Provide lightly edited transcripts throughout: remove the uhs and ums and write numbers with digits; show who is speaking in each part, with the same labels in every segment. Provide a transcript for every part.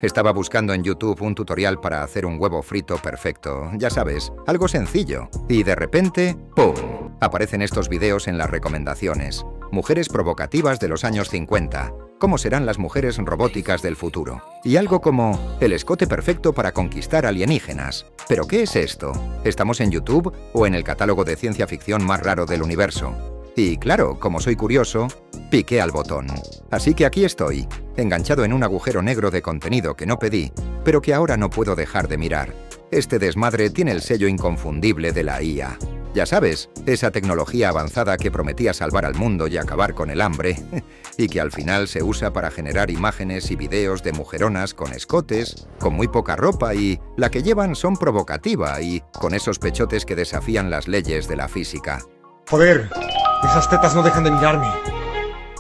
Speaker 1: Estaba buscando en YouTube un tutorial para hacer un huevo frito perfecto, ya sabes, algo sencillo. Y de repente, ¡pum!, aparecen estos videos en las recomendaciones. Mujeres provocativas de los años 50. ¿Cómo serán las mujeres robóticas del futuro? Y algo como el escote perfecto para conquistar alienígenas. ¿Pero qué es esto? ¿Estamos en YouTube o en el catálogo de ciencia ficción más raro del universo? Y claro, como soy curioso, piqué al botón. Así que aquí estoy, enganchado en un agujero negro de contenido que no pedí, pero que ahora no puedo dejar de mirar. Este desmadre tiene el sello inconfundible de la IA. Ya sabes, esa tecnología avanzada que prometía salvar al mundo y acabar con el hambre, y que al final se usa para generar imágenes y videos de mujeronas con escotes, con muy poca ropa y la que llevan son provocativa y con esos pechotes que desafían las leyes de la física.
Speaker 2: Joder, esas tetas no dejan de mirarme.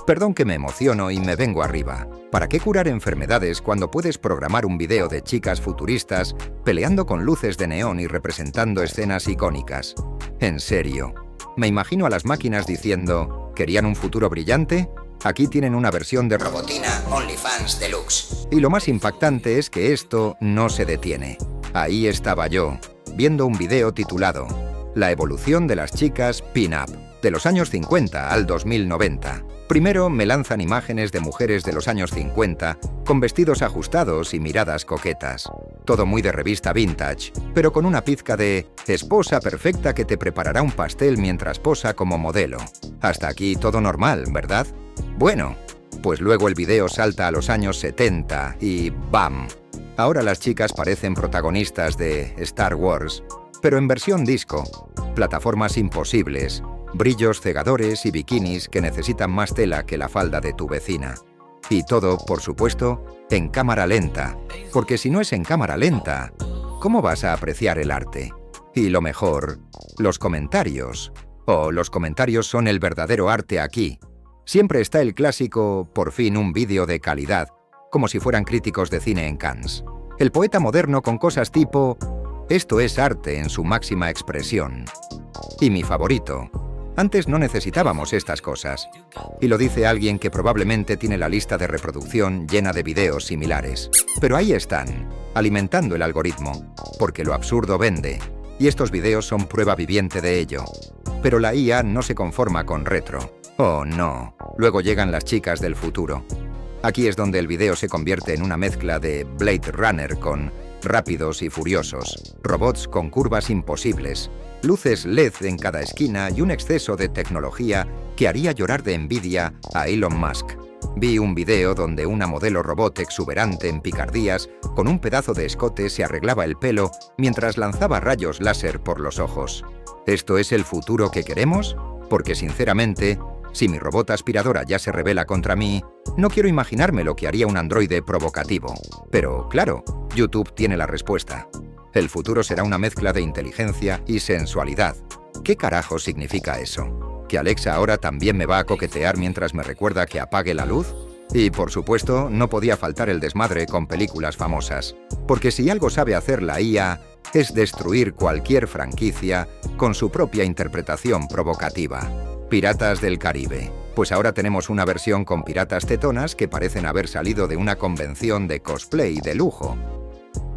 Speaker 1: Perdón que me emociono y me vengo arriba. ¿Para qué curar enfermedades cuando puedes programar un video de chicas futuristas peleando con luces de neón y representando escenas icónicas? En serio, me imagino a las máquinas diciendo, ¿querían un futuro brillante? Aquí tienen una versión de Robotina OnlyFans Deluxe. Y lo más impactante es que esto no se detiene. Ahí estaba yo, viendo un video titulado La evolución de las chicas pin-up, de los años 50 al 2090. Primero me lanzan imágenes de mujeres de los años 50 con vestidos ajustados y miradas coquetas. Todo muy de revista vintage, pero con una pizca de esposa perfecta que te preparará un pastel mientras posa como modelo. Hasta aquí todo normal, ¿verdad? Bueno, pues luego el video salta a los años 70 y ¡bam! Ahora las chicas parecen protagonistas de Star Wars, pero en versión disco. Plataformas imposibles, brillos cegadores y bikinis que necesitan más tela que la falda de tu vecina. Y todo, por supuesto, en cámara lenta. Porque si no es en cámara lenta, ¿cómo vas a apreciar el arte? Y lo mejor, los comentarios. Los comentarios son el verdadero arte aquí. Siempre está el clásico, por fin un vídeo de calidad, como si fueran críticos de cine en Cannes. El poeta moderno con cosas tipo, esto es arte en su máxima expresión. Y mi favorito, antes no necesitábamos estas cosas. Y lo dice alguien que probablemente tiene la lista de reproducción llena de videos similares. Pero ahí están, alimentando el algoritmo, porque lo absurdo vende. Y estos videos son prueba viviente de ello. Pero la IA no se conforma con retro. Oh no, luego llegan las chicas del futuro. Aquí es donde el video se convierte en una mezcla de Blade Runner con Rápidos y Furiosos, robots con curvas imposibles, luces LED en cada esquina y un exceso de tecnología que haría llorar de envidia a Elon Musk. Vi un video donde una modelo robot exuberante en picardías, con un pedazo de escote, se arreglaba el pelo mientras lanzaba rayos láser por los ojos. ¿Esto es el futuro que queremos? Porque sinceramente, si mi robot aspiradora ya se rebela contra mí, no quiero imaginarme lo que haría un androide provocativo. Pero, claro, YouTube tiene la respuesta. El futuro será una mezcla de inteligencia y sensualidad. ¿Qué carajo significa eso? ¿Que Alexa ahora también me va a coquetear mientras me recuerda que apague la luz? Y, por supuesto, no podía faltar el desmadre con películas famosas. Porque si algo sabe hacer la IA, es destruir cualquier franquicia con su propia interpretación provocativa. Piratas del Caribe. Pues ahora tenemos una versión con piratas tetonas que parecen haber salido de una convención de cosplay de lujo.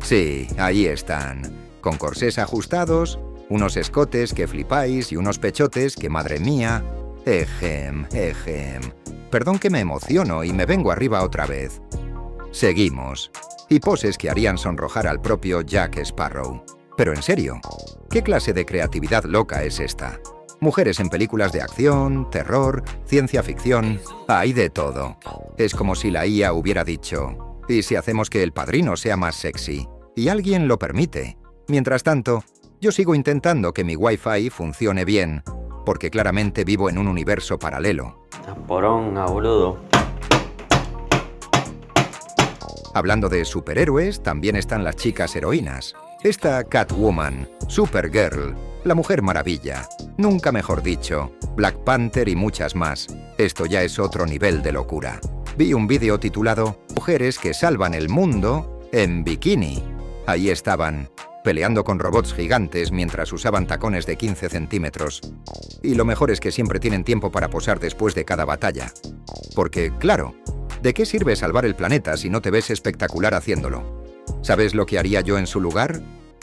Speaker 1: Sí, ahí están, con corsés ajustados, unos escotes que flipáis y unos pechotes que, madre mía, ejem. Perdón que me emociono y me vengo arriba otra vez. Seguimos. Y poses que harían sonrojar al propio Jack Sparrow. Pero en serio, ¿qué clase de creatividad loca es esta? Mujeres en películas de acción, terror, ciencia ficción, hay de todo. Es como si la IA hubiera dicho, ¿y si hacemos que El Padrino sea más sexy? Y alguien lo permite. Mientras tanto, yo sigo intentando que mi Wi-Fi funcione bien, porque claramente vivo en un universo paralelo.
Speaker 3: Poronga, boludo.
Speaker 1: Hablando de superhéroes, también están las chicas heroínas. Esta Catwoman, Supergirl, la Mujer Maravilla, nunca mejor dicho, Black Panther y muchas más. Esto ya es otro nivel de locura. Vi un vídeo titulado Mujeres que salvan el mundo en bikini. Ahí estaban, peleando con robots gigantes mientras usaban tacones de 15 centímetros. Y lo mejor es que siempre tienen tiempo para posar después de cada batalla. Porque, claro, ¿De qué sirve salvar el planeta si no te ves espectacular haciéndolo? ¿Sabes lo que haría yo en su lugar?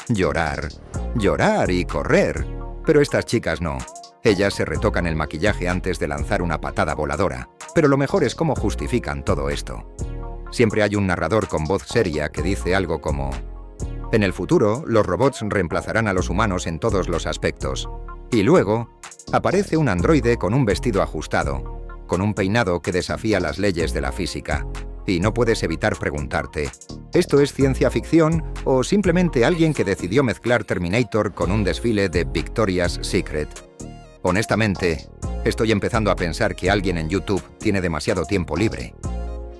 Speaker 1: Llorar. Llorar y correr. Pero estas chicas no. Ellas se retocan el maquillaje antes de lanzar una patada voladora. Pero lo mejor es cómo justifican todo esto. Siempre hay un narrador con voz seria que dice algo como: en el futuro, los robots reemplazarán a los humanos en todos los aspectos. Y luego, aparece un androide con un vestido ajustado, con un peinado que desafía las leyes de la física. Y no puedes evitar preguntarte, ¿esto es ciencia ficción o simplemente alguien que decidió mezclar Terminator con un desfile de Victoria's Secret? Honestamente, estoy empezando a pensar que alguien en YouTube tiene demasiado tiempo libre.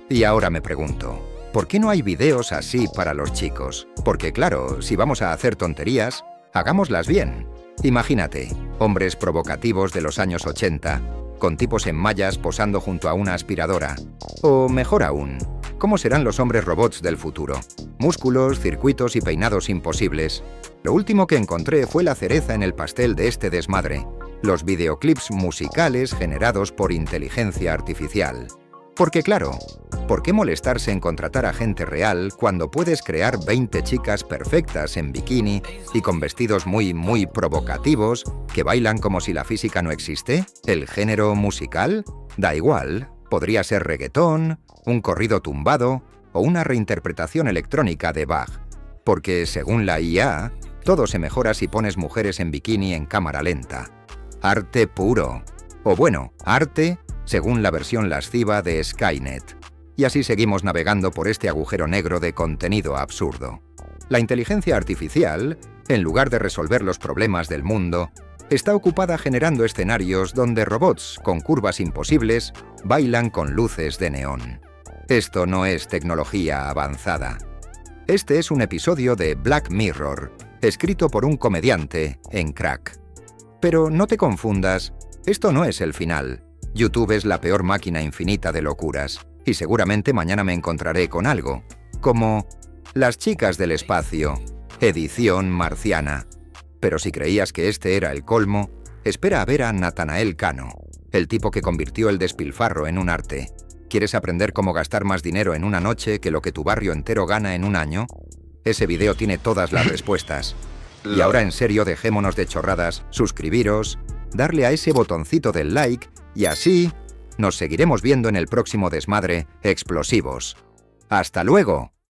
Speaker 1: Y ahora me pregunto, ¿por qué no hay videos así para los chicos? Porque claro, si vamos a hacer tonterías, hagámoslas bien. Imagínate, hombres provocativos de los años 80, con tipos en mallas posando junto a una aspiradora. O mejor aún, ¿cómo serán los hombres robots del futuro? Músculos, circuitos y peinados imposibles. Lo último que encontré fue la cereza en el pastel de este desmadre: los videoclips musicales generados por inteligencia artificial. Porque claro, ¿por qué molestarse en contratar a gente real cuando puedes crear 20 chicas perfectas en bikini y con vestidos muy provocativos que bailan como si la física no existe? ¿El género musical? Da igual, podría ser reggaetón, un corrido tumbado o una reinterpretación electrónica de Bach. Porque según la IA, todo se mejora si pones mujeres en bikini en cámara lenta. Arte puro. O bueno, arte según la versión lasciva de Skynet. Y así seguimos navegando por este agujero negro de contenido absurdo. La inteligencia artificial, en lugar de resolver los problemas del mundo, está ocupada generando escenarios donde robots con curvas imposibles bailan con luces de neón. Esto no es tecnología avanzada. Este es un episodio de Black Mirror, escrito por un comediante en Crack. Pero no te confundas, esto no es el final. YouTube es la peor máquina infinita de locuras, y seguramente mañana me encontraré con algo, como Las chicas del espacio, edición marciana. Pero si creías que este era el colmo, espera a ver a Nathanael Cano, el tipo que convirtió el despilfarro en un arte. ¿Quieres aprender cómo gastar más dinero en una noche que lo que tu barrio entero gana en un año? Ese video tiene todas las respuestas. Y ahora en serio, dejémonos de chorradas, suscribiros, darle a ese botoncito del like y así nos seguiremos viendo en el próximo desmadre Explosivos. ¡Hasta luego!